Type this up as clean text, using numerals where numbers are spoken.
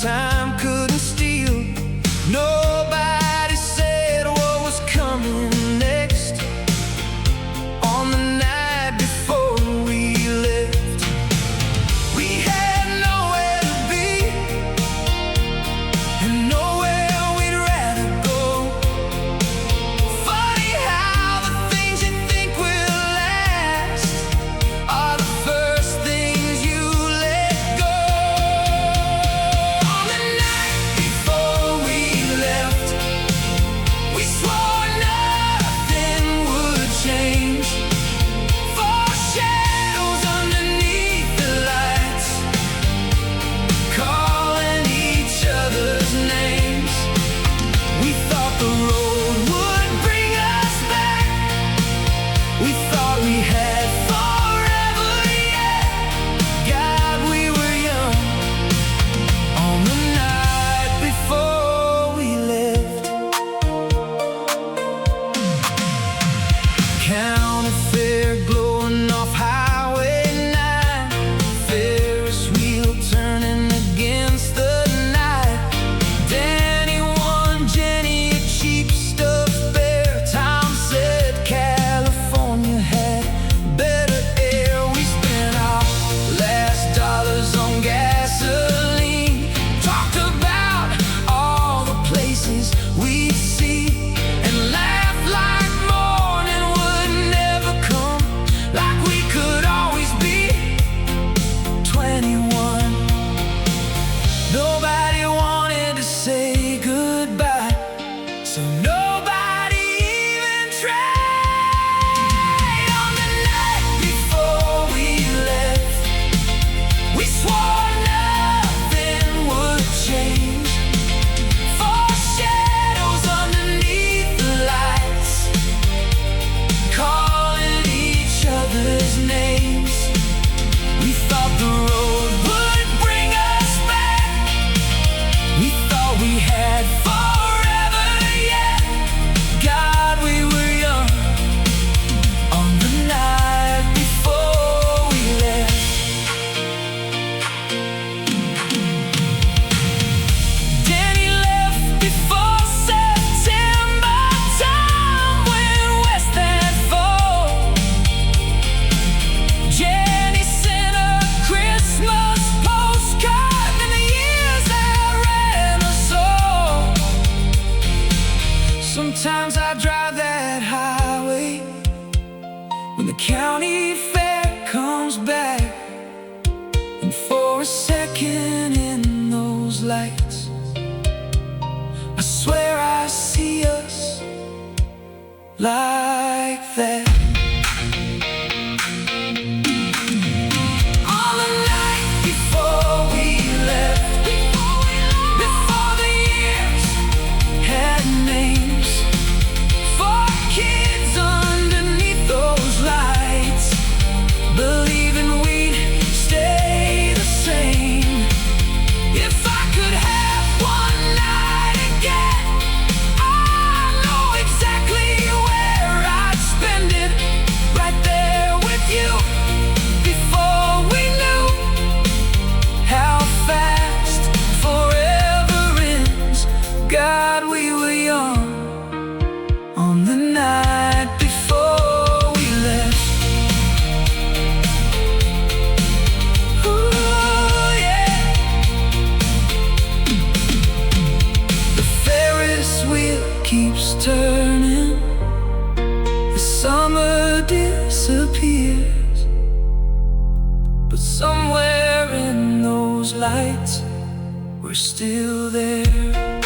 time couldn't steal. Nobody said what was coming next. On the night before we left, we had nowhere to be and nowhere we'd rather go. Funny how the things you think will last are the first things you let go. On the night before we left, we swore nothing would change. Four shadows underneath the lights, calling each other's names. We thought the road would bring us back. We thought we had forever yet. God, we were young on the night before we left. County Fair glowing off Highway 9, Ferris wheel turning against the night. Danny won Jenny a cheap stuffed bear. Tom said California had better air. We spent our last dollars on gasoline, talked about all the places we'd see, and laughed like morning would never come, like we could always be 21. Nobody wanted to say goodbye, so nobody even tried. On the night before we left, we swore nothing would change. Four shadows underneath the lights, calling each other's names. We thought the road would bring us back. We thought we had forever yet. God, we were young on the night before we left. Danny left before September. Tom went west that fall. Jenny sent a Christmas postcard, and the years outran us all. Sometimes I drive that highway when the county fair comes back, and for a second in those lights, I swear I see us like that. On the night before we left, before the years had names, four kids underneath those lights, believing we'd stay the same. If I could have one night again, I know exactly where I'd spend it, right there with you. Before we knew how fast forever ends, God, we were young on the night before we left. Ooh, yeah. The Ferris wheel keeps turning, the summer disappears, but somewhere in those lights, we're still there.